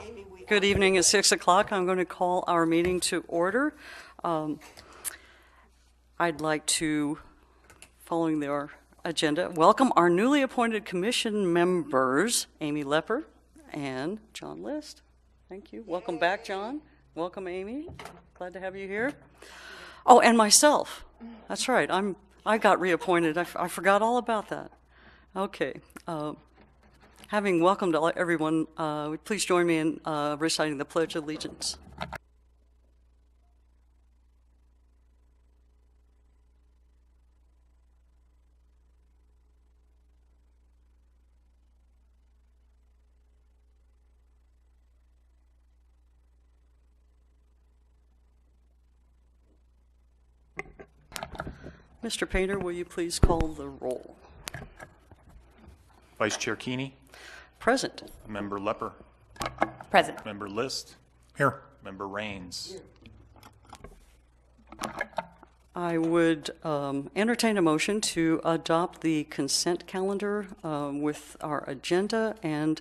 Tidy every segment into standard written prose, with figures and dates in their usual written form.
Amy, Good evening. It's 6 o'clock. I'm going to call our meeting to order. I'd like to, following our agenda, welcome our newly appointed commission members, Amy Lepper and John List. Thank you. Welcome back, John. Welcome, Amy. Glad to have you here. Oh, and myself. That's right. I got reappointed. I forgot all about that. Okay. Having welcomed everyone, please join me in reciting the Pledge of Allegiance. Mr. Painter, will you please call the roll? Vice Chair Keeney. Present. Member Lepper. Present. Member List. Here. Member Raines. I would entertain a motion to adopt the consent calendar with our agenda and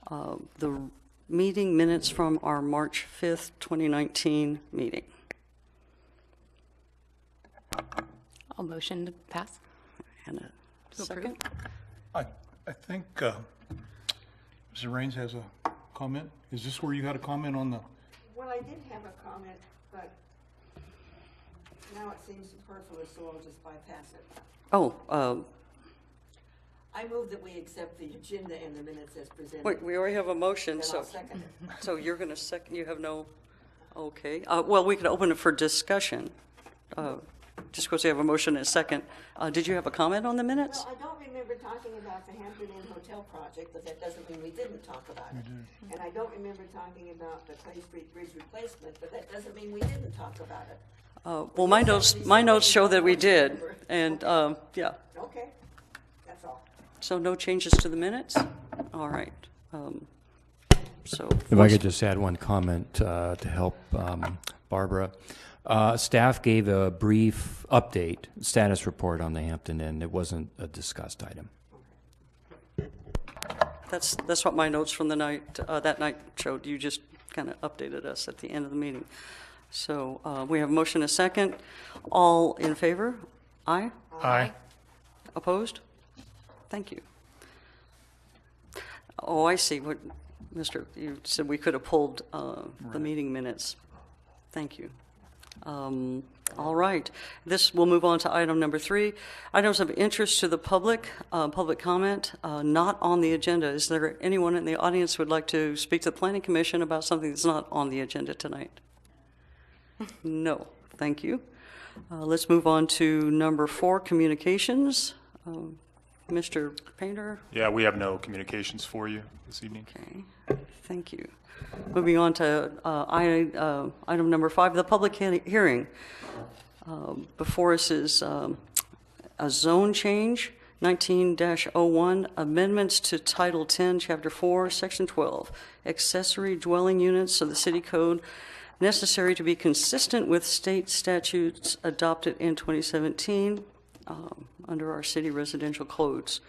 the meeting minutes from our March 5th, 2019 meeting. I'll motion to pass. And a second. I think Mr. Raines has a comment. Is this where you had a comment on the? Well, I did have a comment, but now it seems superfluous, so I'll just bypass it. Oh, I move that we accept the agenda and the minutes as presented. wait, we already have a motion, Then so I'll second it. so you're going to second. You have no. Okay. Well, we can open it for discussion. Just because we have a motion and a second. Did you have a comment on the minutes? Well, I don't remember talking about the Hampton Inn Hotel project, but that doesn't mean we didn't talk about it. And I don't remember talking about the Clay Street Bridge replacement, but that doesn't mean we didn't talk about it. Well, my notes show that we did, and yeah. Okay, that's all. So no changes to the minutes? All right. So If I could just add one comment to help Barbara. Staff gave a brief update, status report on the Hampton Inn. It wasn't a discussed item. that's what my notes from the night that night showed. You just kind of updated us at the end of the meeting. So we have a motion and a second. All in favor? Aye? Aye. Opposed? Thank you. Oh, I see. What, you said we could have pulled the meeting minutes. Thank you. All right. This will move on to item number 3. Items of interest to the public, public comment, not on the agenda. Is there anyone in the audience who would like to speak to the Planning Commission about something that's not on the agenda tonight? No. Thank you. Let's move on to number 4, communications. Mr. Painter? Yeah, we have no communications for you this evening. Okay. Thank you. Moving on to item number 5, the public hearing. Before us is a zone change, 19-01, amendments to Title 10, Chapter 4, Section 12, accessory dwelling units of the City Code necessary to be consistent with state statutes adopted in 2017 under our city residential codes.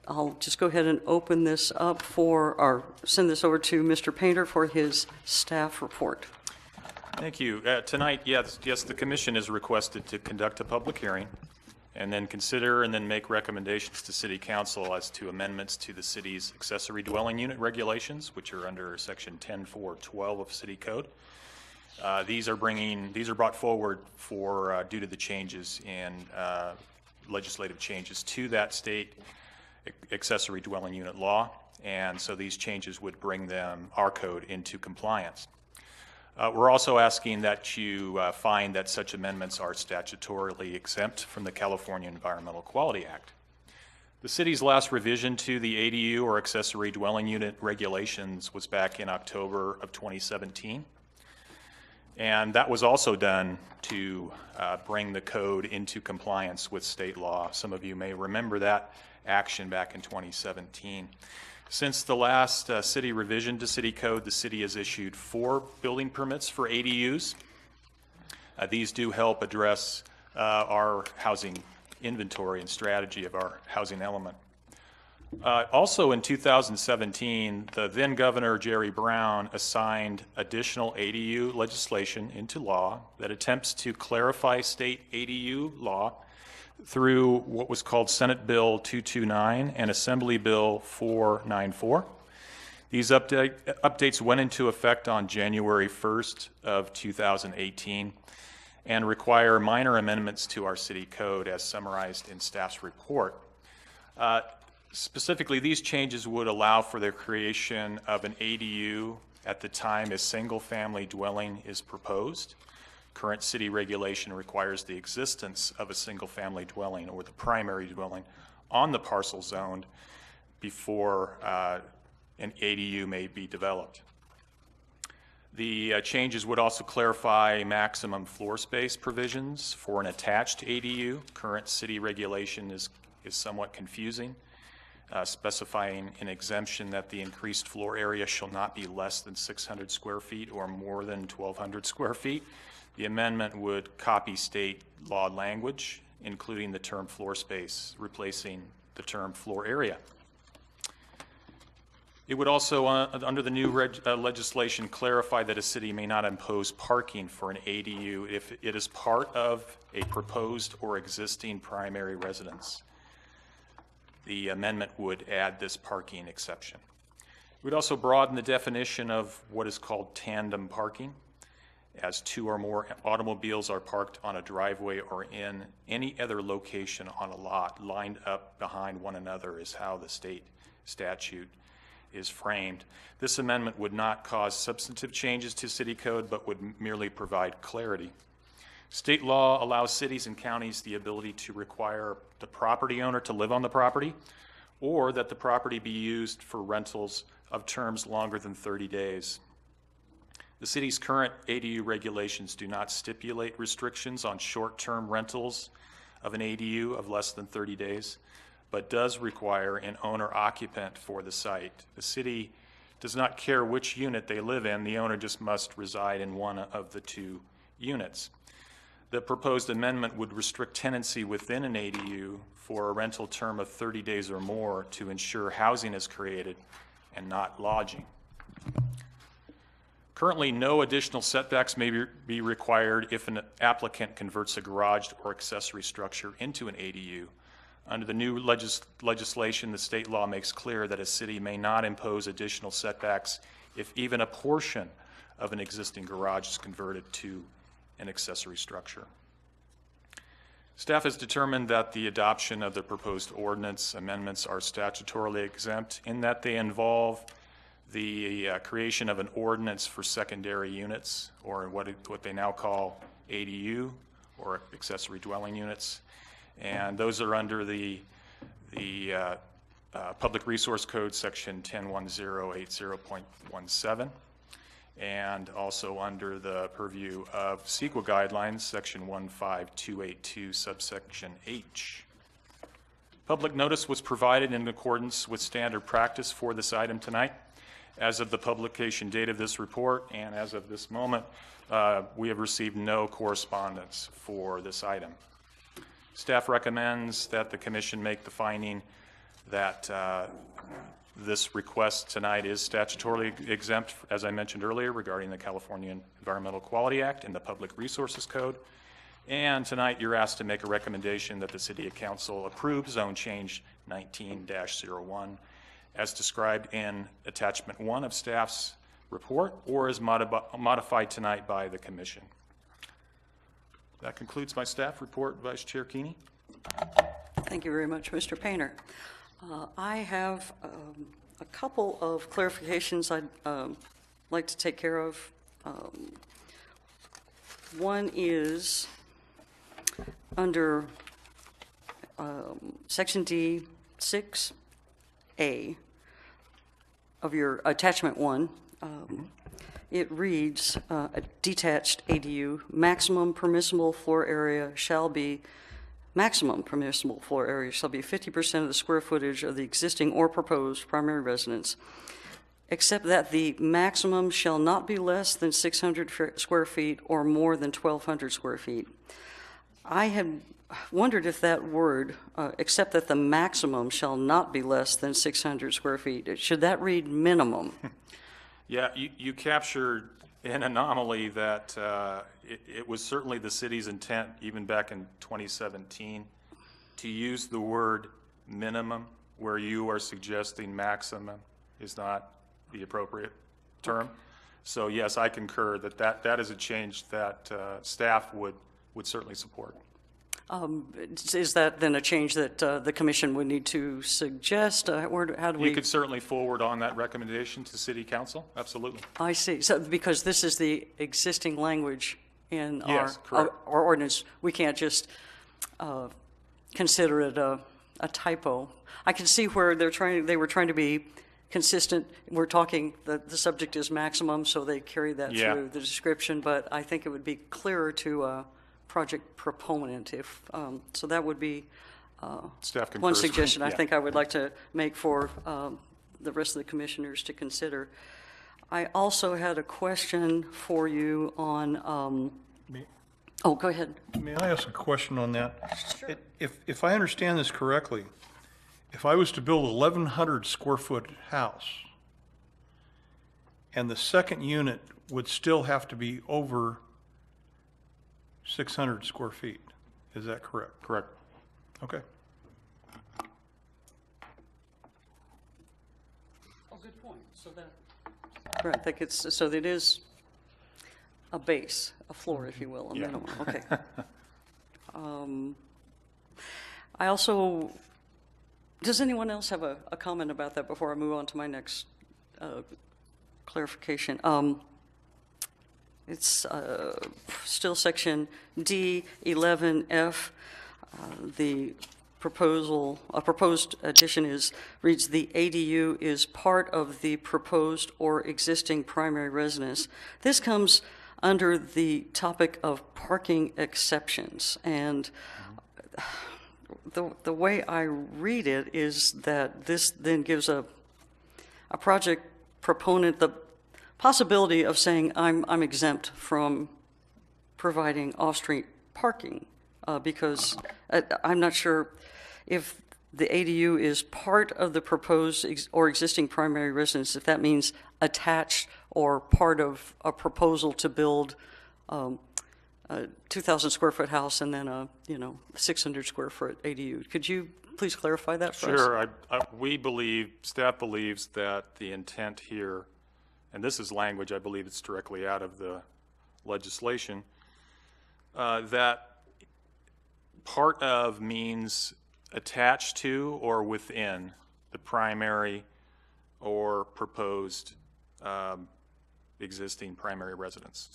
I'll just go ahead and open this up or send this over to Mr. Painter for his staff report. Thank you. Tonight, yes, the commission is requested to conduct a public hearing and then consider and then make recommendations to City Council as to amendments to the city's accessory dwelling unit regulations, which are under Section 10.4.12 of City Code. These are brought forward for due to the changes in legislative changes to that state accessory dwelling unit law, and so these changes would bring our code into compliance. We're also asking that you find that such amendments are statutorily exempt from the California Environmental Quality Act. The city's last revision to the ADU or accessory dwelling unit regulations was back in October of 2017. And that was also done to bring the code into compliance with state law. Some of you may remember that action back in 2017. Since the last city revision to City Code, the city has issued 4 building permits for ADUs. These do help address our housing inventory and strategy of our housing element. Also in 2017, the then Governor Jerry Brown assigned additional ADU legislation into law that attempts to clarify state ADU law through what was called Senate Bill 229 and Assembly Bill 494. These updates went into effect on January 1st of 2018 and require minor amendments to our city code as summarized in staff's report. Specifically, these changes would allow for the creation of an ADU at the time a single-family dwelling is proposed. Current city regulation requires the existence of a single-family dwelling or the primary dwelling on the parcel zoned before an ADU may be developed. The changes would also clarify maximum floor space provisions for an attached ADU. Current city regulation is somewhat confusing, specifying an exemption that the increased floor area shall not be less than 600 square feet or more than 1,200 square feet. The amendment would copy state law language, including the term floor space, replacing the term floor area. It would also, under the new legislation, clarify that a city may not impose parking for an ADU if it is part of a proposed or existing primary residence. The amendment would add this parking exception. It would also broaden the definition of what is called tandem parking, as two or more automobiles are parked on a driveway or in any other location on a lot lined up behind one another is how the state statute is framed. This amendment would not cause substantive changes to city code, but would merely provide clarity. State law allows cities and counties the ability to require the property owner to live on the property, or that the property be used for rentals of terms longer than 30 days. The city's current ADU regulations do not stipulate restrictions on short-term rentals of an ADU of less than 30 days, but does require an owner-occupant for the site. The city does not care which unit they live in. The owner just must reside in one of the two units. The proposed amendment would restrict tenancy within an ADU for a rental term of 30 days or more to ensure housing is created and not lodging. Currently, no additional setbacks may be required if an applicant converts a garage or accessory structure into an ADU. Under the new legislation, the state law makes clear that a city may not impose additional setbacks if even a portion of an existing garage is converted to an accessory structure. Staff has determined that the adoption of the proposed ordinance amendments are statutorily exempt in that they involve the creation of an ordinance for secondary units, or what they now call ADU, or accessory dwelling units. And those are under the Public Resource Code, section 101080.17, and also under the purview of CEQA guidelines, section 15282, subsection H. Public notice was provided in accordance with standard practice for this item tonight. As of the publication date of this report, and as of this moment, we have received no correspondence for this item. Staff recommends that the commission make the finding that this request tonight is statutorily exempt, as I mentioned earlier, regarding the California Environmental Quality Act and the Public Resources Code. And tonight you're asked to make a recommendation that the City Council approve Zone Change 19-01 as described in Attachment 1 of staff's report, or as modified tonight by the commission. That concludes my staff report, Vice Chair Keeney. Thank you very much, Mr. Painter. I have a couple of clarifications I'd like to take care of. One is under Section D 6A of your Attachment 1. It reads, a detached ADU, maximum permissible floor area shall be 50% of the square footage of the existing or proposed primary residence, except that the maximum shall not be less than 600 square feet or more than 1,200 square feet. I had wondered if that word, except that the maximum shall not be less than 600 square feet, should that read minimum? Yeah, you captured an anomaly that it was certainly the city's intent, even back in 2017, to use the word minimum where you are suggesting maximum is not the appropriate term. So yes, I concur that is a change that staff would certainly support. Is that then a change that the commission would need to suggest? Or how do we? You could certainly forward on that recommendation to City Council, absolutely. I see. So because this is the existing language in Yes, correct. our ordinance, we can't just consider it a typo. I can see where they were trying to be consistent. We're talking, the subject is maximum, so they carry that Yeah. through the description, but I think it would be clearer to project proponent if, so that would be Staff concurs. one suggestion I Yeah. think I would like to make for the rest of the commissioners to consider. I also had a question for you on, May- oh, go ahead. May I ask a question on that? Sure. If I understand this correctly, if I was to build a 1,100 square foot house, and the second unit would still have to be over 600 square feet, is that correct? Correct. Okay. Oh, good point. So that. Right, I think it's, so it is a base, a floor, if you will, a Yeah. minimum, okay. I also, does anyone else have a comment about that before I move on to my next clarification? It's still section D11F. The proposed addition reads, the ADU is part of the proposed or existing primary residence. This comes under the topic of parking exceptions. And the way I read it is that this then gives a project proponent the possibility of saying, I'm exempt from providing off-street parking, because I'm not sure if the ADU is part of the proposed or existing primary residence, if that means attached or part of a proposal to build a 2,000 square foot house and then a 600 square foot ADU. Could you please clarify that for us? Sure. Staff believes that the intent here, and this is language, I believe it's directly out of the legislation, that part of means attached to or within the primary or proposed existing primary residence.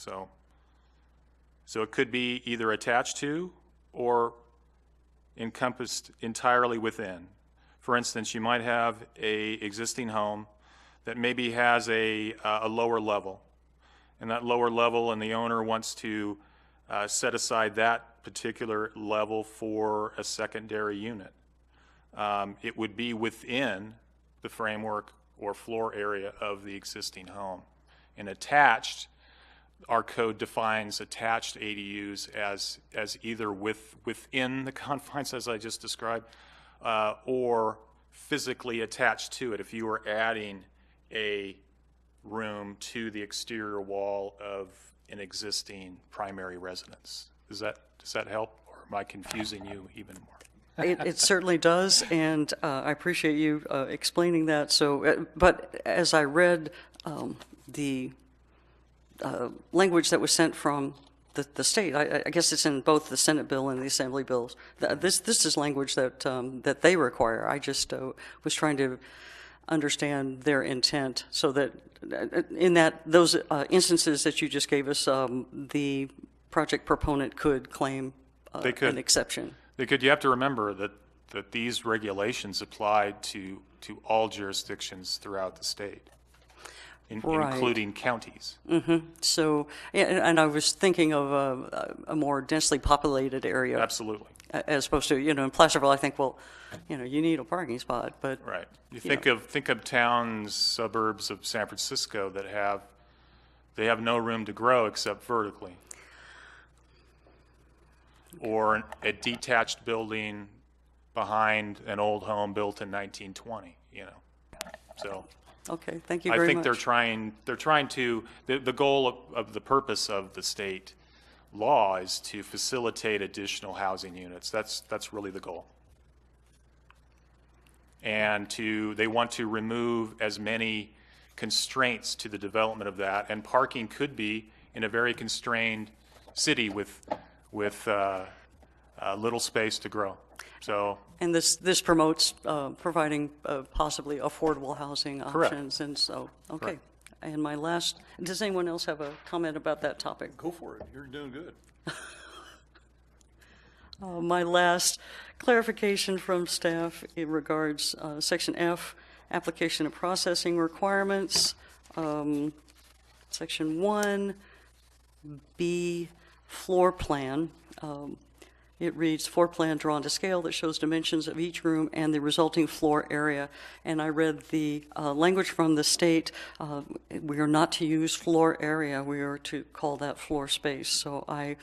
So it could be either attached to or encompassed entirely within. For instance, you might have a existing home that maybe has a lower level, and that lower level, and the owner wants to set aside that particular level for a secondary unit. It would be within the framework or floor area of the existing home. And attached, our code defines attached ADUs as either within the confines, as I just described, or physically attached to it. If you were adding a room to the exterior wall of an existing primary residence. Does that help, or am I confusing you even more? It certainly does, and I appreciate you explaining that. So, but as I read the language that was sent from the state, I guess it's in both the Senate bill and the Assembly bills. This is language that they require. I just was trying to understand their intent, so that in those instances that you just gave us, the project proponent could claim They could. an exception. You have to remember that these regulations apply to all jurisdictions throughout the state, Right. including counties. So, yeah, and I was thinking of a more densely populated area. Absolutely. As opposed to, in Placerville, I think, well, you need a parking spot, but. Right. You think of towns, suburbs of San Francisco that have no room to grow except vertically. or a detached building behind an old home built in 1920, So Okay, thank you I very think much. they're trying to, the goal of the purpose of the state law is to facilitate additional housing units. That's really the goal. And they want to remove as many constraints to the development of that, and parking could be in a very constrained city with little space to grow. So, And this promotes providing possibly affordable housing Correct. options, and so, okay. Correct. And my last, does anyone else have a comment about that topic? Go for it. You're doing good. My last clarification from staff, it regards Section F, application and processing requirements. Section 1B, floor plan. It reads, floor plan drawn to scale that shows dimensions of each room and the resulting floor area. And I read the language from the state. We are not to use floor area. We are to call that floor space. So I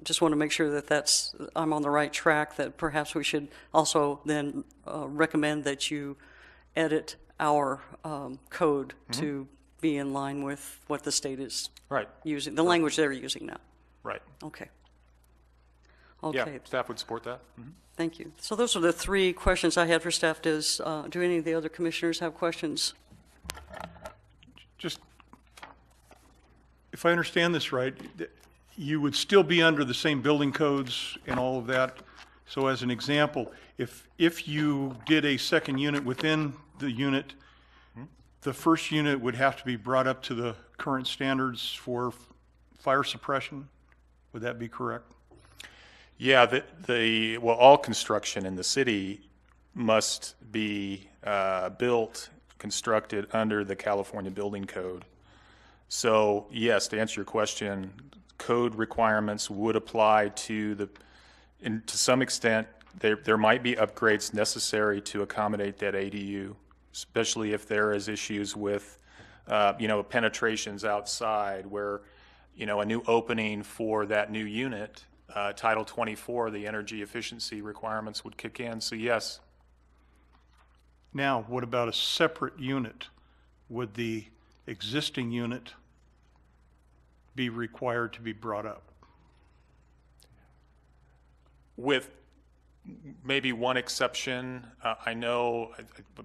just want to make sure that I'm on the right track, that perhaps we should also then recommend that you edit our code to be in line with what the state is right, using, the language they're using now. right. Okay. Yeah, Okay, staff would support that. Mhm. thank you. So those are the three questions I had for staff. Do any of the other commissioners have questions? Just, if I understand this right, you would still be under the same building codes and all of that. So as an example, if you did a second unit within the unit, the first unit would have to be brought up to the current standards for fire suppression? Would that be correct? Yeah, all construction in the city must be constructed under the California Building Code. So yes, to answer your question, code requirements would apply to some extent. There might be upgrades necessary to accommodate that ADU, especially if there is issues with, penetrations outside where, a new opening for that new unit, Title 24, the energy efficiency requirements would kick in. So yes. Now, what about a separate unit? Would the existing unit be required to be brought up? With maybe one exception, I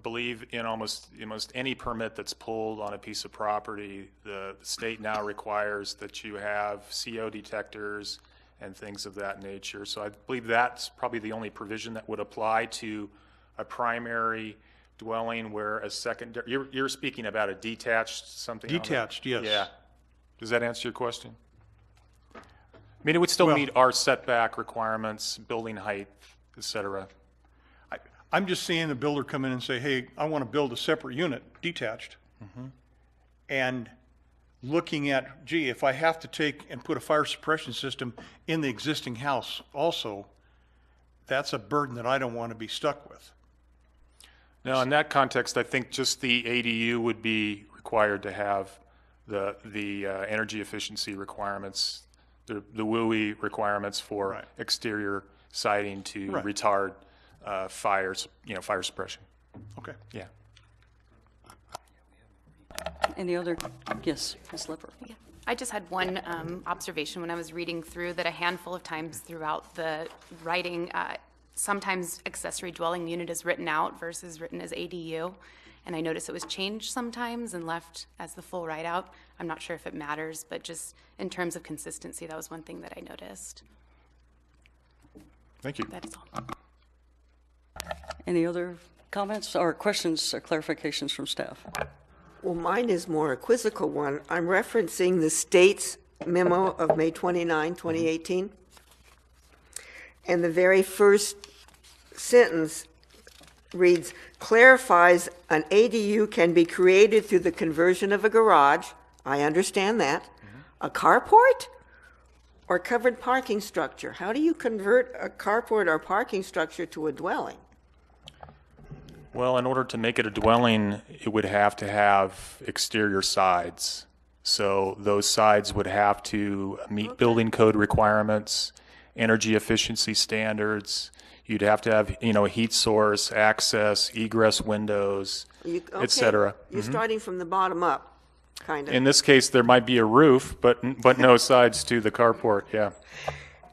believe in almost any permit that's pulled on a piece of property, the state now requires that you have CO detectors and things of that nature. So I believe that's probably the only provision that would apply to a primary dwelling where a secondary, you're speaking about a detached something? Detached, yes. Yeah. Does that answer your question? I mean, it would still Well- meet our setback requirements, building height, et cetera. I'm just seeing a builder come in and say, hey, I want to build a separate unit, detached. And looking at, gee, if I have to take and put a fire suppression system in the existing house also, that's a burden that I don't want to be stuck with. Now, in that context, I think just the ADU would be required to have the energy efficiency requirements, the WUI requirements for Right. exterior siding to Right. retard fires, fire suppression. Okay. Yeah. Any other? Yes, Ms. Lepper. Yeah. I just had one observation when I was reading through that a handful of times throughout the writing, sometimes accessory dwelling unit is written out versus written as ADU. And I noticed it was changed sometimes and left as the full write-out. I'm not sure if it matters, but just in terms of consistency, that was one thing that I noticed. Thank you. That is all. Any other comments or questions or clarifications from staff? Well, mine is more a quizzical one. I'm referencing the state's memo of May 29, 2018. And the very first sentence reads, clarifies an ADU can be created through the conversion of a garage, I understand that, a carport, or covered parking structure. How do you convert a carport or parking structure to a dwelling? Well, in order to make it a dwelling, it would have to have exterior sides. So those sides would have to meet building code requirements energy efficiency standards. You'd have to have, you know, a heat source, access, egress windows, Okay, et cetera. You're starting from the bottom up, kind of. In this case, there might be a roof, but no sides to the carport, yeah.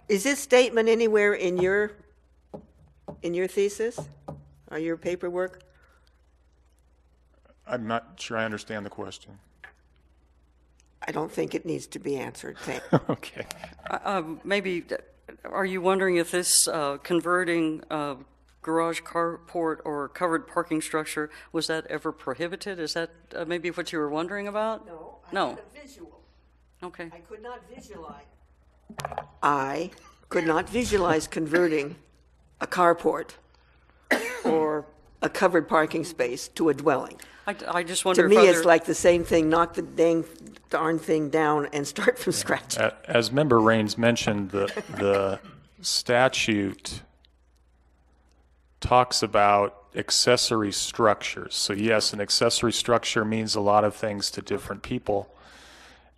Is this statement anywhere in your thesis or your paperwork? I'm not sure I understand the question. I don't think it needs to be answered. Okay. Maybe, are you wondering if this converting garage, carport, or covered parking structure, was that ever prohibited? Is that maybe what you were wondering about? No. had a visual. Okay. I could not visualize. I could not visualize converting a carport or a covered parking space to a dwelling. I just wonder To if me, other... it's like the same thing, knock the darn thing down and start from scratch. As Member Raines mentioned, the statute talks about accessory structures. So yes, an accessory structure means a lot of things to different people.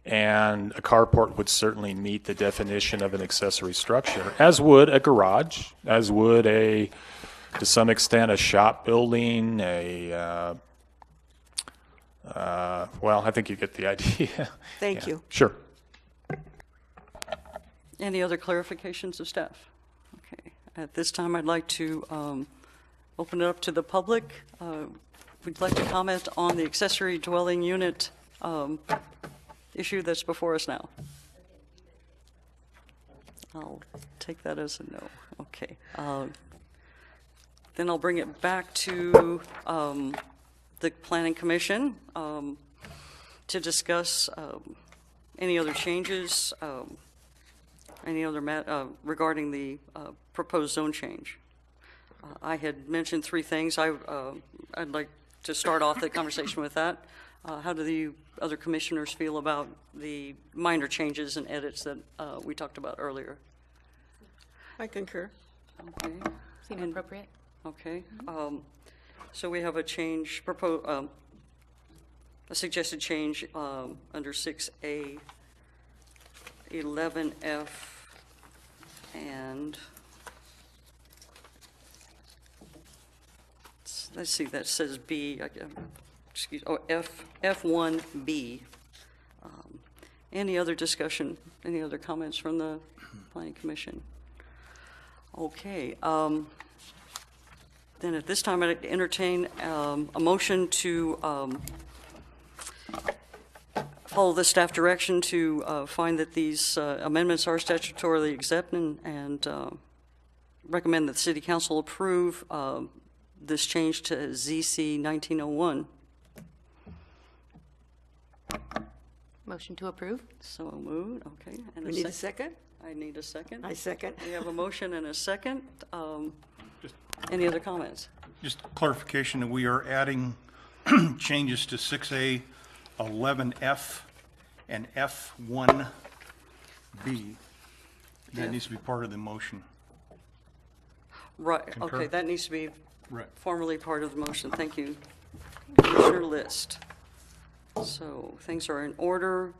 And a carport would certainly meet the definition of an accessory structure, as would a garage, as would to some extent, a shop building, well, I think you get the idea. Thank you. Sure. Any other clarifications of staff? Okay. At this time, I'd like to open it up to the public. Would you like to comment on the accessory dwelling unit issue that's before us now? I'll take that as a no. Okay. Then I'll bring it back to the Planning Commission to discuss any other changes, any other regarding the proposed zone change. I had mentioned three things. I'd like to start off the conversation with that. How do the other commissioners feel about the minor changes and edits that we talked about earlier? I concur. Okay. Seem appropriate? Okay. So we have a change, a suggested change under 6A, 11F, and let's see, that says B, F1B. Any other discussion, any other comments from the Planning Commission? Okay. Then at this time, I'd entertain a motion to follow the staff direction to find that these amendments are statutorily exempt and recommend that the City Council approve this change to ZC 1901. Motion to approve? So moved, okay. And We need a second? I need a second. I second. We have a motion and a second. Any other comments? Just clarification, that we are adding changes to 6A, 11F, and F1B. That needs to be part of the motion. Right, Concur. okay, that needs to be Right. formally part of the motion. Thank you, Commissioner List. So things are in order.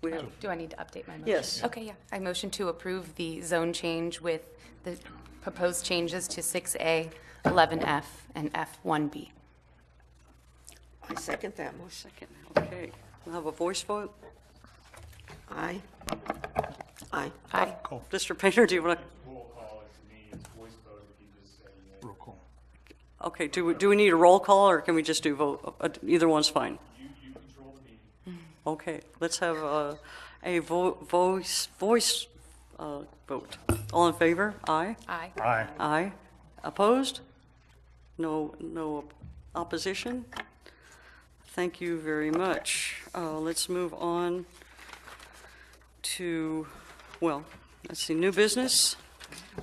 We have, Do I need to update my motion? Yes. Okay, yeah. I motion to approve the zone change with the proposed changes to 6A, 11F, and F1B. I second that motion. second, okay. We'll have a voice vote. Aye. Aye. Aye. Mr. Painter, do you want to? Roll call it to me, it's voice vote if you just say yes. Roll call. Okay, do we need a roll call, or can we just do vote? Either one's fine. You control the meeting. Okay, let's have a voice vote. All in favor? Aye? Aye. Aye. Aye. Opposed? No opposition? Thank you very much. Let's move on to, well, let's see, new business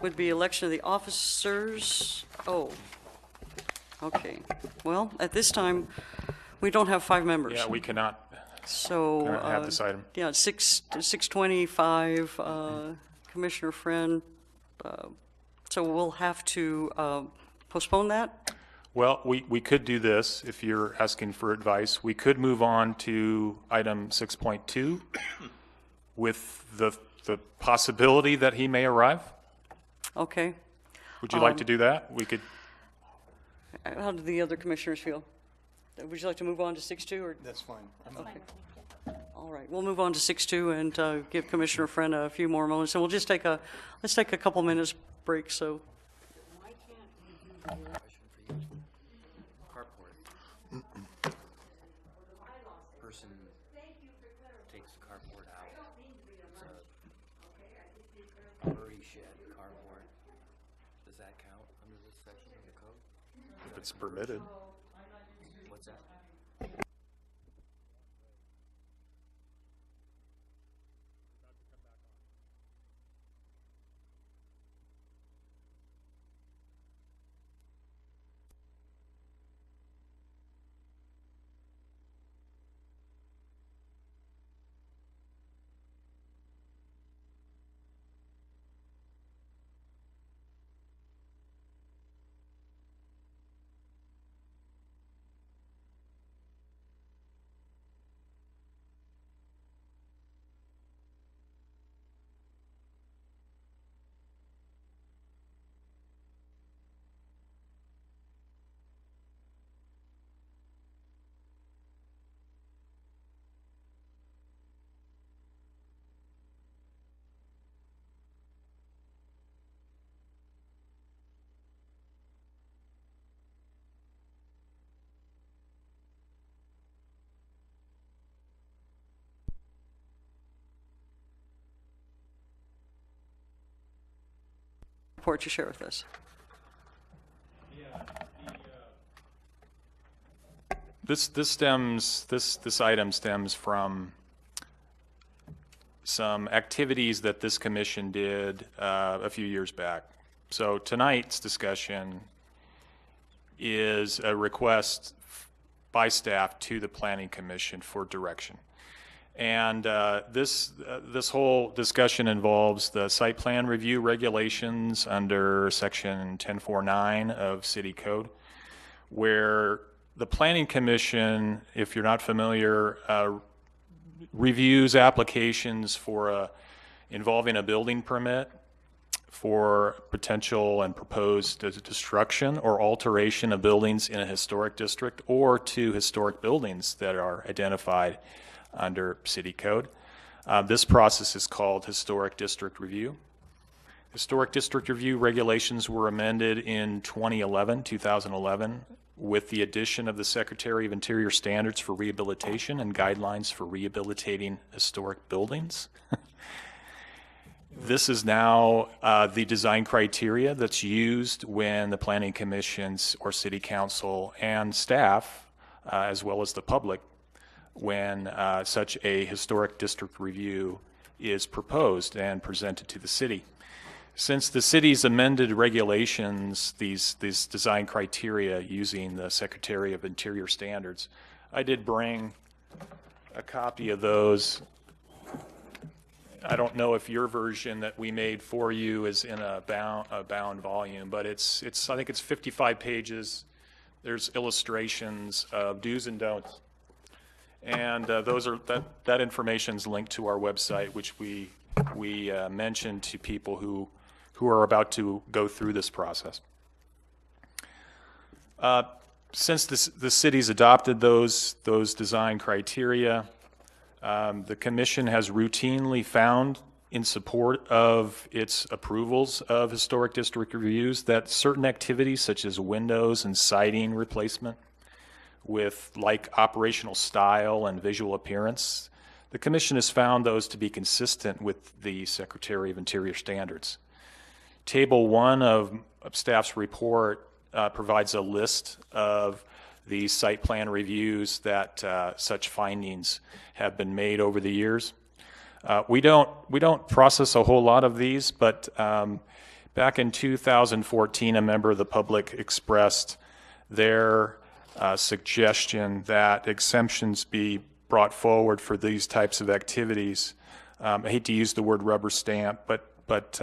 would be election of the officers. Oh, okay. Well, at this time, we don't have 5 members. Yeah, we cannot So. have this item. Yeah, 6:25, Commissioner Friend. So we'll have to postpone that? Well, we could do this, if you're asking for advice. We could move on to item 6.2 with the the possibility that he may arrive. Okay. Would you like to do that? We could, How do the other commissioners feel? Would you like to move on to 6.2 or? That's fine. All right, we'll move on to 6.2 and give Commissioner Friend a few more moments, and we'll just take let's take a couple minutes break, so. Person takes the carport out. It's a furry shed carport. Does that count under this section of the code? if it's permitted. What's that? Report to share with us. This item stems from some activities that this commission did a few years back. So tonight's discussion is a request by staff to the Planning Commission for direction. And this whole discussion involves the site plan review regulations under section 1049 of City Code, where the Planning Commission, if you're not familiar, reviews applications for involving a building permit for potential and proposed destruction or alteration of buildings in a historic district or to historic buildings that are identified under City Code. This process is called Historic District Review. Historic District Review regulations were amended in 2011, with the addition of the Secretary of Interior standards for rehabilitation and guidelines for rehabilitating historic buildings. This is now the design criteria that's used when the Planning Commissions or City Council and staff, as well as the public, when such a historic district review is proposed and presented to the city. Since the city's amended regulations, these design criteria using the Secretary of Interior standards, I did bring a copy of those. I don't know if your version that we made for you is in a bound volume, but it's I think it's 55 pages. There's illustrations of do's and don'ts. And that information is linked to our website, which we mentioned to people who are about to go through this process. Since the city's adopted those design criteria, the commission has routinely found in support of its approvals of historic district reviews that certain activities such as windows and siding replacement with like operational style and visual appearance, the commission has found those to be consistent with the Secretary of Interior standards. Table 1 of staff's report provides a list of the site plan reviews that such findings have been made over the years. We don't process a whole lot of these, but back in 2014, a member of the public expressed their suggestion that exemptions be brought forward for these types of activities. I hate to use the word rubber stamp, but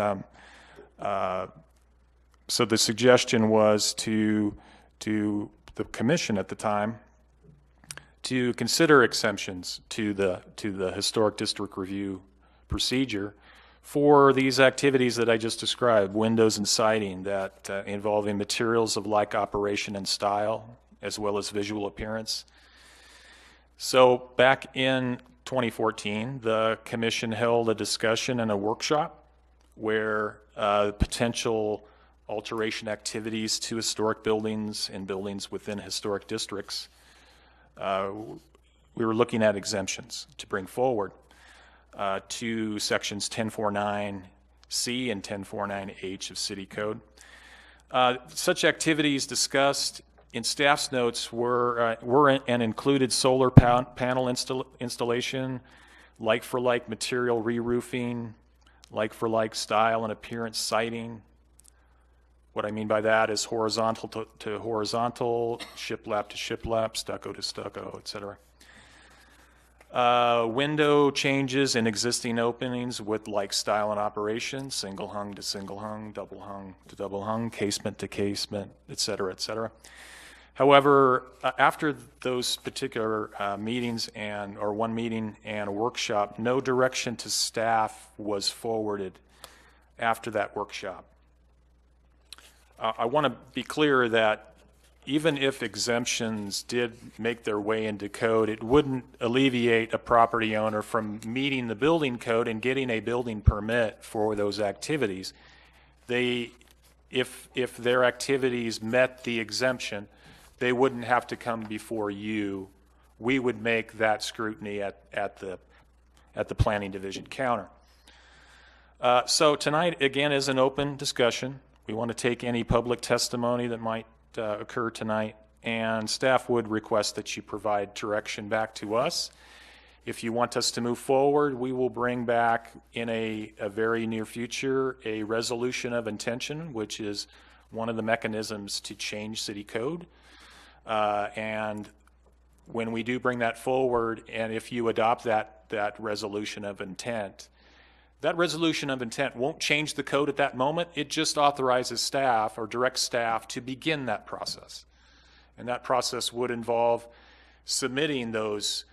so the suggestion was to the commission at the time to consider exemptions to the historic district review procedure for these activities that I just described, windows and siding that involving materials of like operation and style, as well as visual appearance. So back in 2014, the commission held a discussion and a workshop where potential alteration activities to historic buildings and buildings within historic districts, we were looking at exemptions to bring forward to sections 1049C and 1049H of City Code. Such activities discussed in staff's notes were and included solar panel installation, like-for-like material re-roofing, like-for-like style and appearance siding. What I mean by that is horizontal to horizontal, shiplap to shiplap, stucco to stucco, etc. Window changes in existing openings with like style and operation, single hung to single hung, double hung to double hung, casement to casement, etc., etc. However, after those particular meetings or one meeting and a workshop, no direction to staff was forwarded after that workshop. I want to be clear that even if exemptions did make their way into code, it wouldn't alleviate a property owner from meeting the building code and getting a building permit for those activities. If their activities met the exemption, they wouldn't have to come before you. We would make that scrutiny at the planning division counter. So tonight, again, is an open discussion. We want to take any public testimony that might occur tonight, and staff would request that you provide direction back to us. If you want us to move forward, we will bring back in a very near future a resolution of intention, which is one of the mechanisms to change city code. And when we do bring that forward, and if you adopt that resolution of intent, that resolution of intent won't change the code at that moment. It just authorizes staff or directs staff to begin that process. And that process would involve submitting those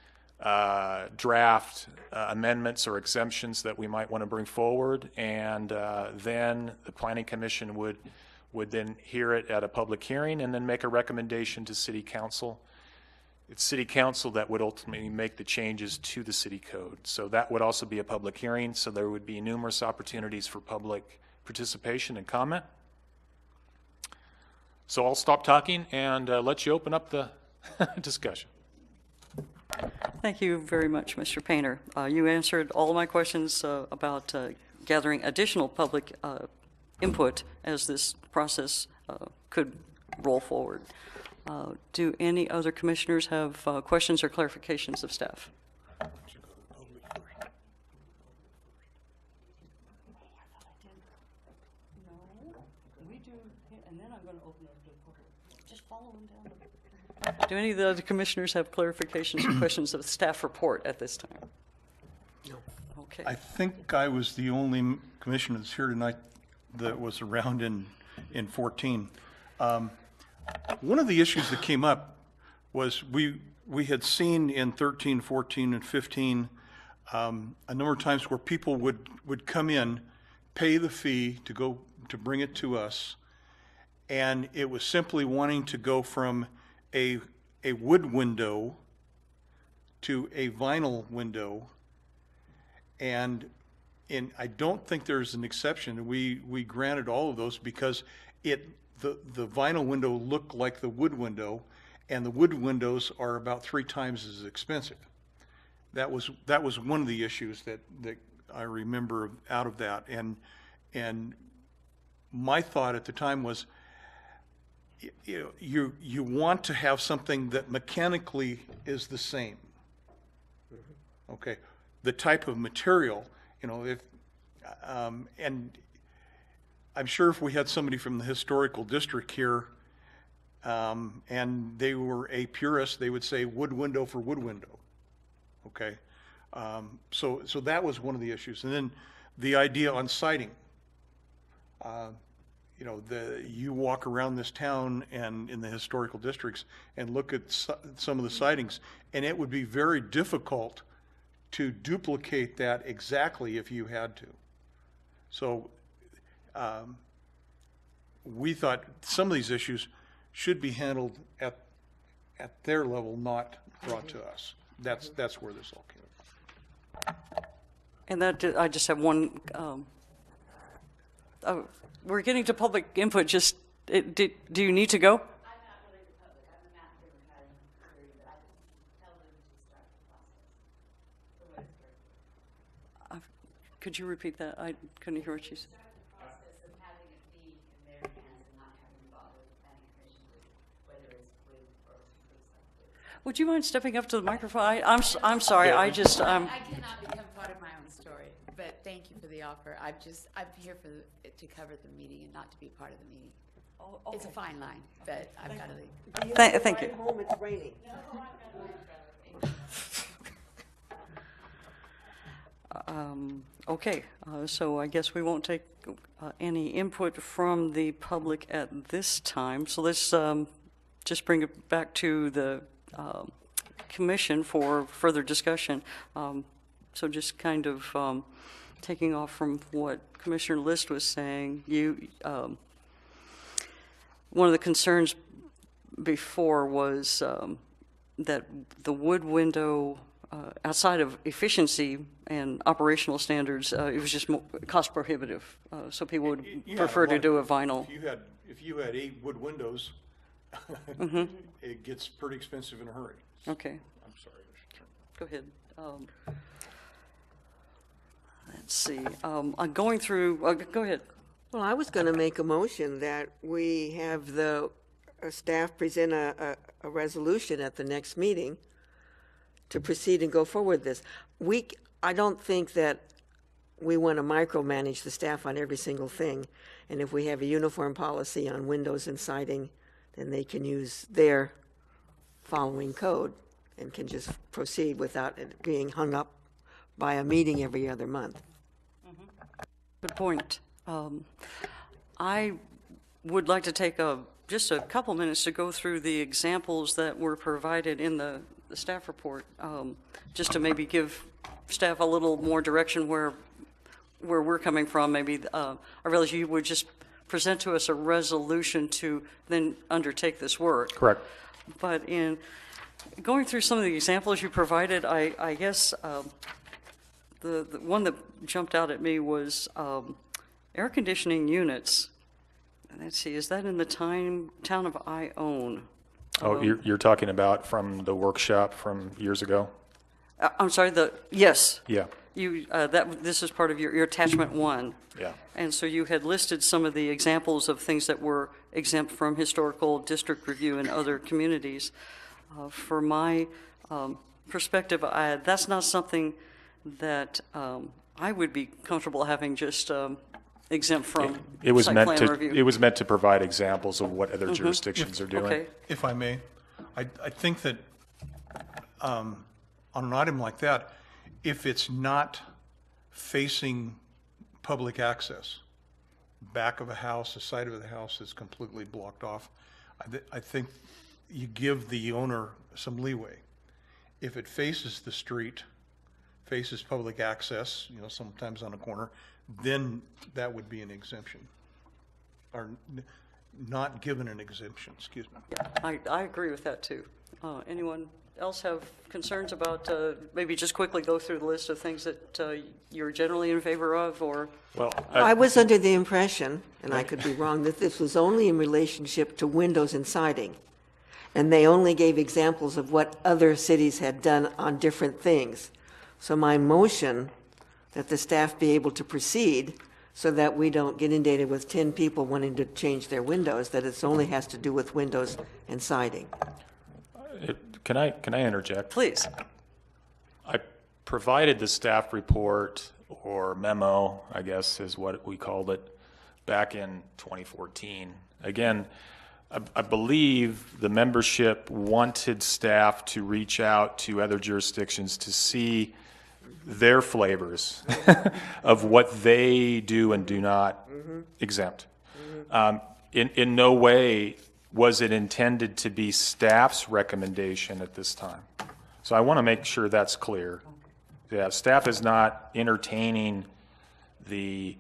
draft amendments or exemptions that we might want to bring forward. And then the Planning Commission would then hear it at a public hearing and then make a recommendation to City Council. It's City Council that would ultimately make the changes to the city code. So that would also be a public hearing, so there would be numerous opportunities for public participation and comment. So I'll stop talking and let you open up the discussion. Thank you very much, Mr. Painter. You answered all of my questions about gathering additional public input as this process could roll forward. Do any other commissioners have questions or clarifications of staff? Do any of the other commissioners have clarifications or questions of the staff report at this time? No. Okay. I think I was the only commissioner that's here tonight that was around in 14. One of the issues that came up was we had seen in 13, 14, and 15 a number of times where people would come in, pay the fee to bring it to us, and it was simply wanting to go from a wood window to a vinyl window, and I don't think there's an exception. We granted all of those because the vinyl window looked like the wood window, and the wood windows are about 3 times as expensive. That was one of the issues that I remember out of that, and my thought at the time was, you want to have something that mechanically is the same. Okay, the type of material, and I'm sure if we had somebody from the historical district here, and they were a purist, they would say wood window for wood window. Okay, so that was one of the issues, and then the idea on siding. You walk around this town and in the historical districts and look at some of the sidings, and it would be very difficult to duplicate that exactly if you had to. So we thought some of these issues should be handled at their level, not brought to us. That's where this all came from. And that, I just have one, we're getting to public input, just, do you need to go? I'm not really the public, I'm a map giver, had a query, but I just tell them to start the process. The way it's working. Could you repeat that? I couldn't hear what you said. Start the process of having it be in their hands and not having to bother the planning commission with whether it's with or complete stuff. Would you mind stepping up to the microphone? I'm sorry, I just, I cannot become part of my own story, but thank you for the offer. I'm here to cover the meeting and not to be part of the meeting. It's a fine line, but I've got to leave. Thank you. Ride home, it's raining. Okay, so I guess we won't take any input from the public at this time. So let's just bring it back to the commission for further discussion. So just kind of taking off from what Commissioner List was saying, one of the concerns before was that the wood window, outside of efficiency and operational standards, it was just cost prohibitive. So people would prefer to do a vinyl. If you had 8 wood windows, it gets pretty expensive in a hurry. Okay, I'm sorry. go ahead. Let's see. Going through, go ahead. Well, I was going to make a motion that we have the staff present a resolution at the next meeting to proceed and go forward this. I don't think that we want to micromanage the staff on every single thing. And if we have a uniform policy on windows and siding, then they can use their following code and can just proceed without it being hung up by a meeting every other month. Good point. I would like to take just a couple minutes to go through the examples that were provided in the staff report, just to maybe give staff a little more direction where we're coming from. Maybe I realize you would just present to us a resolution to then undertake this work. Correct. But in going through some of the examples you provided, I guess the one that jumped out at me was air conditioning units. Let's see, is that in the town of Ione? Oh, you're talking about from the workshop from years ago? I'm sorry, yes. Yeah. This is part of your attachment 1. Yeah. And so you had listed some of the examples of things that were exempt from historical district review in other communities. For my perspective, that's not something that I would be comfortable having just exempt from It was site meant plan to. review. It was meant to provide examples of what other jurisdictions are doing. Okay. If I may, I think that on an item like that, if it's not facing public access, back of a house, the side of the house is completely blocked off, I think you give the owner some leeway. If it faces the street, faces public access, sometimes on a corner, then that would be an exemption, or not given an exemption, excuse me. I agree with that too. Anyone else have concerns about, maybe just quickly go through the list of things that you're generally in favor of, or? Well, I was under the impression, and I could be wrong, that this was only in relationship to windows and siding. And they only gave examples of what other cities had done on different things. So my motion that the staff be able to proceed so that we don't get inundated with 10 people wanting to change their windows, that it only has to do with windows and siding. can I interject? Please. I provided the staff report, or memo, I guess is what we called it, back in 2014. Again, I believe the membership wanted staff to reach out to other jurisdictions to see their flavors of what they do and do not exempt. In no way was it intended to be staff's recommendation at this time. So I want to make sure that's clear. Yeah, staff is not entertaining the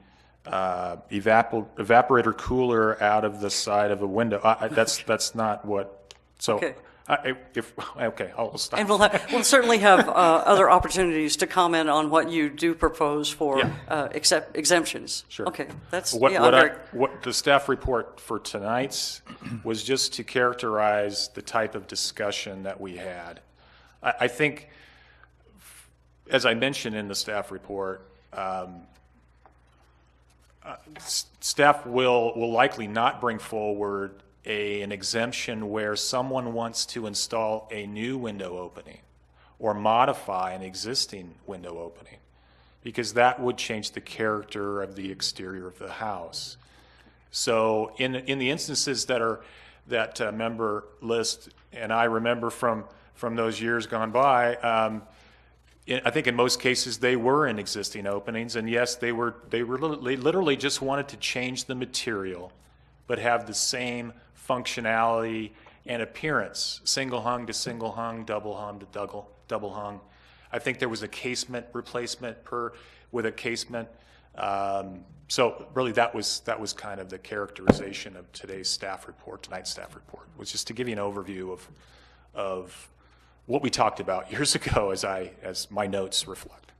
evaporator cooler out of the side of a window. That's not what, so. Okay. Okay, I'll stop. And we'll certainly have other opportunities to comment on what you do propose for exemptions. Sure. Okay, that's, What, yeah, what, I'm I, very- what the staff report for tonight's was just to characterize the type of discussion that we had. I think, as I mentioned in the staff report, staff will likely not bring forward an exemption where someone wants to install a new window opening or modify an existing window opening, because that would change the character of the exterior of the house. So in the instances that member list, and I remember from those years gone by, I think in most cases they were in existing openings, and yes, they literally just wanted to change the material, but have the same functionality and appearance, single hung to single hung, double hung to double hung. I think there was a casement replacement with a casement. So really that was kind of the characterization of tonight's staff report, was just to give you an overview of what we talked about years ago as my notes reflect.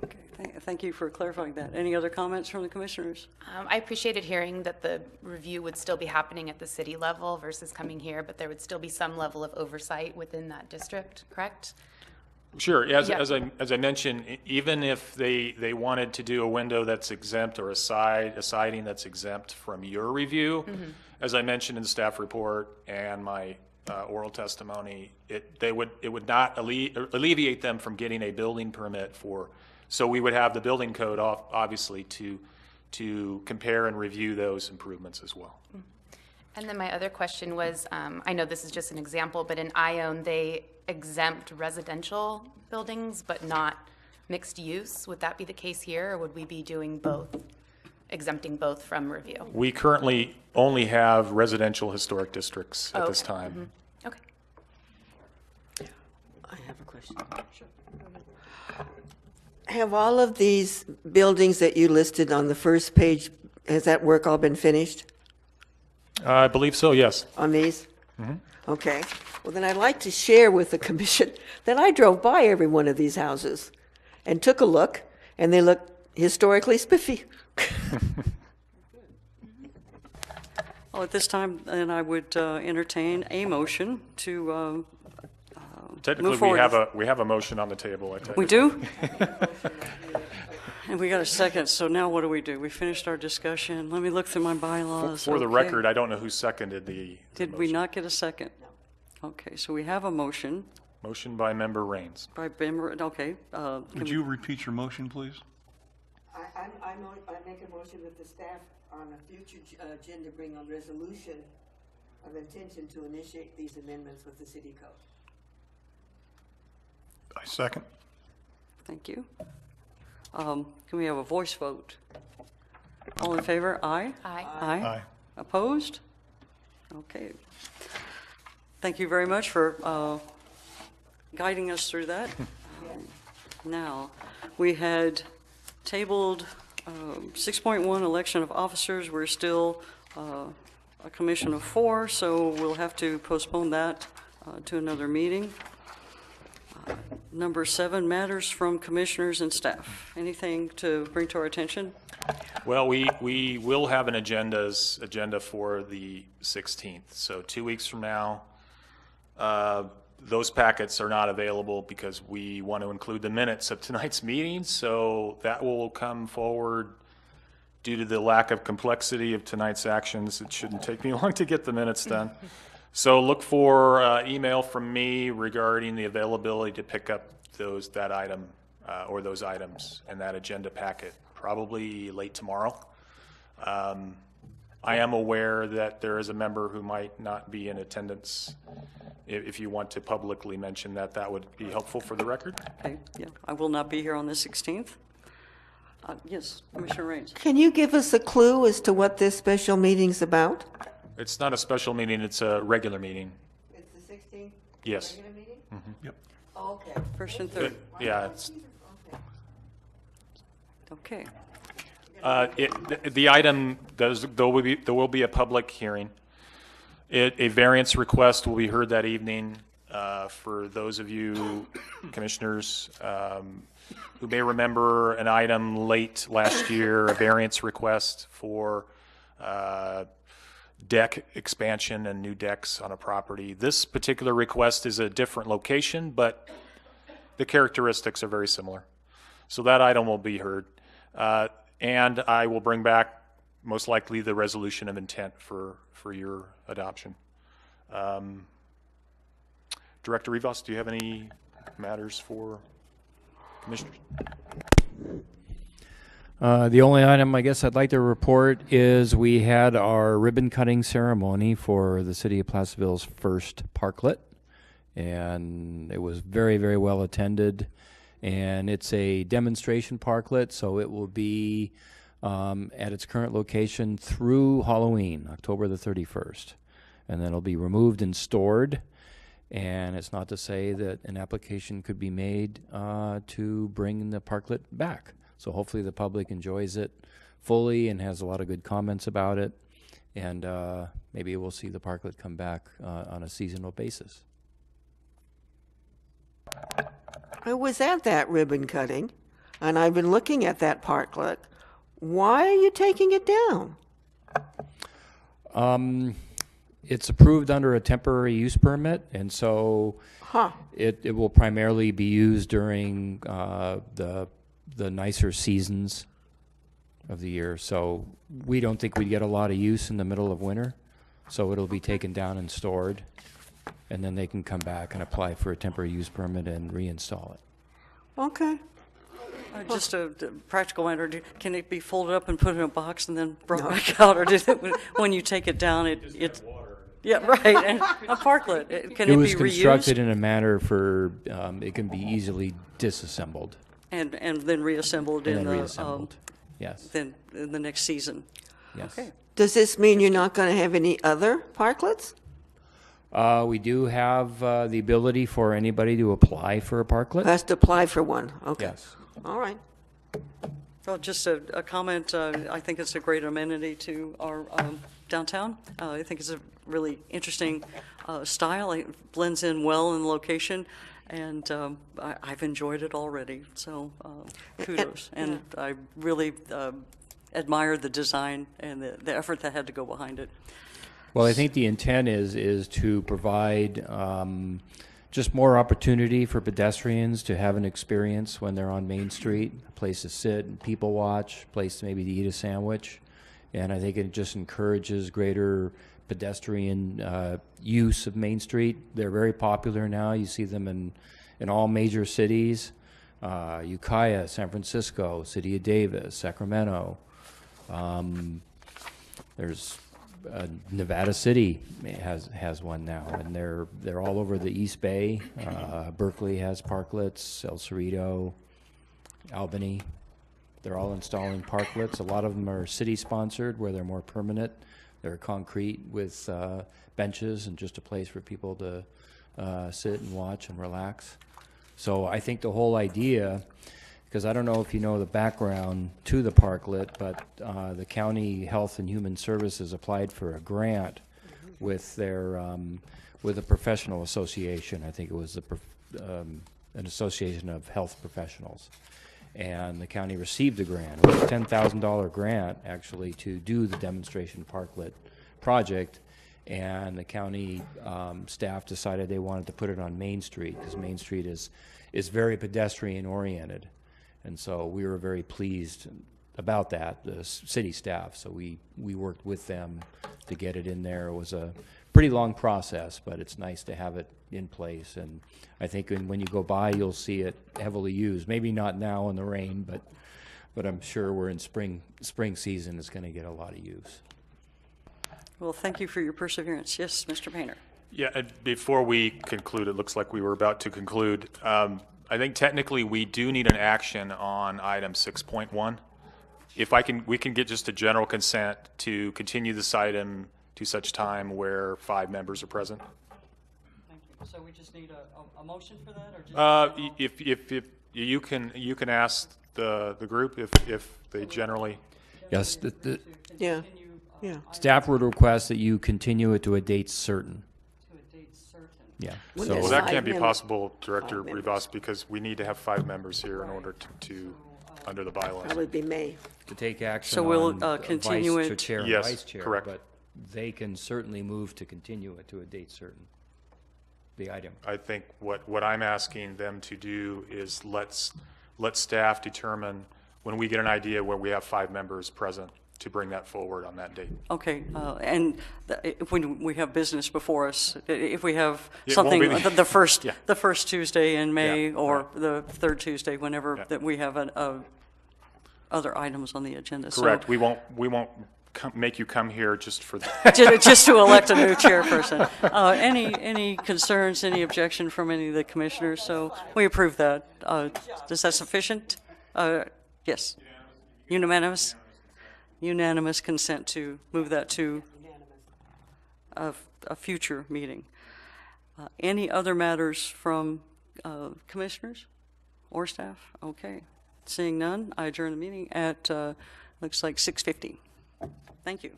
okay, thank you for clarifying that. Any other comments from the commissioners? I appreciated hearing that the review would still be happening at the city level versus coming here, but there would still be some level of oversight within that district, correct? Sure. As Yeah. I mentioned, even if they wanted to do a window that's exempt or a siding that's exempt from your review, as I mentioned in the staff report and my oral testimony, it would not alleviate them from getting a building permit for. So we would have the building code obviously to compare and review those improvements as well. And then my other question was, I know this is just an example, but in Ione, they exempt residential buildings, but not mixed use. Would that be the case here, or would we be doing both, exempting both from review? We currently only have residential historic districts at this Okay. time. Okay. I have a question. Have all of these buildings that you listed on the first page, has that work all been finished I believe so, yes. on these? Okay. Well, then I'd like to share with the commission that I drove by every one of these houses and took a look, and they look historically spiffy. Well, at this time, then I would entertain a motion to Technically, move forward. we have a motion on the table. I tell We you. do? And we got a second, so now what do? We finished our discussion. Let me look through my bylaws. For the Okay. record, I don't know who seconded the Did we not get a second? Okay, so we have a motion motion by member Raines. by member, okay. Would you repeat your motion, please? I make a motion that the staff on a future agenda bring a resolution of intention to initiate these amendments with the city code. I second. Thank you. Can we have a voice vote? All in favor? Aye? Aye. Aye. Aye. Opposed? Okay. Thank you very much for guiding us through that. Now, we had tabled 6.1, election of officers. We're still a commission of 4, so we'll have to postpone that to another meeting. Number 7, matters from commissioners and staff. Anything to bring to our attention? Well, we will have an agenda for the 16th. So 2 weeks from now, those packets are not available because we want to include the minutes of tonight's meeting. So that will come forward due to the lack of complexity of tonight's actions. It shouldn't take me long to get the minutes done. So look for email from me regarding the availability to pick up that item or those items in that agenda packet, probably late tomorrow. I am aware that there is a member who might not be in attendance. If you want to publicly mention that, that would be helpful for the record. Okay, yeah, I will not be here on the 16th. Yes, Commissioner Raines. Can you give us a clue as to what this special meeting's about? It's not a special meeting, it's a regular meeting. It's the 16th? Yes. Regular meeting? Yep. Okay. First and third. Yeah, it's, Okay. The item there will be a public hearing. A variance request will be heard that evening. For those of you commissioners who may remember an item late last year, a variance request for deck expansion and new decks on a property. This particular request is a different location, but the characteristics are very similar. So that item will be heard. And I will bring back, most likely, the resolution of intent for your adoption. Director Rivas, do you have any matters for commissioners? The only item I guess I'd like to report is we had our ribbon cutting ceremony for the city of Placerville's first parklet, and it was very, very well attended. And it's a demonstration parklet, so it will be at its current location through Halloween, October the 31st. And then it'll be removed and stored. And it's not to say that an application could be made to bring the parklet back. So hopefully the public enjoys it fully and has a lot of good comments about it. And maybe we'll see the parklet come back on a seasonal basis. I was at that ribbon cutting, and I've been looking at that parklet. Why are you taking it down? It's approved under a temporary use permit, and so it will primarily be used during the nicer seasons of the year. So we don't think we'd get a lot of use in the middle of winter, so it'll be taken down and stored, and then they can come back and apply for a temporary use permit and reinstall it. Okay. Just a practical matter, can it be folded up and put in a box and then brought back out? Or does it, when you take it down, it's... Yeah, right, and a parklet, can it It was be constructed reused? in a manner for it can be easily disassembled And then reassembled and in then the, reassembled. Yes. then in the next season? Yes. Okay. Does this mean you're not going to have any other parklets? We do have the ability for anybody to apply for a parklet. Has to apply for one. Okay. Yes. All right. Well, just a comment, I think it's a great amenity to our downtown. I think it's a really interesting style. It blends in well in the location, and I've enjoyed it already, so kudos. And I really admire the design and the effort that had to go behind it. Well, I think the intent is to provide just more opportunity for pedestrians to have an experience when they're on Main Street, a place to sit and people watch, a place maybe to eat a sandwich. And I think it just encourages greater pedestrian use of Main Street. They're very popular now. You see them in all major cities, Ukiah, San Francisco, City of Davis, Sacramento. There's Nevada City has one now, and they're all over the East Bay. Berkeley has parklets, El Cerrito, Albany. They're all installing parklets. A lot of them are city-sponsored, where they're more permanent. They're concrete with benches and just a place for people to sit and watch and relax. So I think the whole idea, because I don't know if you know the background to the parklet, but the County Health and Human Services applied for a grant with their with a professional association. I think it was an association of health professionals, and the county received the grant. It was a $10,000 grant actually to do the demonstration parklet project, and the county staff decided they wanted to put it on Main Street because Main Street is very pedestrian oriented. And so we were very pleased about that, the city staff. So we worked with them to get it in there. It was a pretty long process, but it's nice to have it in place. And I think when you go by, you'll see it heavily used. Maybe not now in the rain, but I'm sure we're in spring season. It's going to get a lot of use. Well, thank you for your perseverance. Yes, Mr. Painter. Yeah, before we conclude, it looks like we were about to conclude. I think technically we do need an action on item 6.1. If we can get just a general consent to continue this item to such time where 5 members are present. Thank you. So we just need a motion for that, or just? If you can ask the group if they generally. Yes, Yeah, yeah. staff would request that you continue it to a date certain. Yeah. When So there's Well, that five can't be members. possible, Director Five members. Rivas, because we need to have 5 members here in order to under the bylaws. Probably be May. to take action So we'll, on continue vice it- chair and Yes, vice chair. correct. But they can certainly move to continue it to a date certain, the item. I think what I'm asking them to do is let staff determine, when we get an idea where we have 5 members present, to bring that forward on that date. Okay, and if we have business before us, if we have It won't something, be the- the first, Yeah. the first Tuesday in May, Yeah, or right. the third Tuesday, whenever Yeah. that we have other items on the agenda. So- Correct. We won't make you come here just for that. Just to elect a new chairperson. Any concerns, any objection from any of the commissioners? So we approve that. Is that sufficient? Yes. Unanimous? Unanimous consent to move that to a future meeting. Any other matters from commissioners or staff? Okay. Seeing none, I adjourn the meeting at, looks like 6:50. Thank you.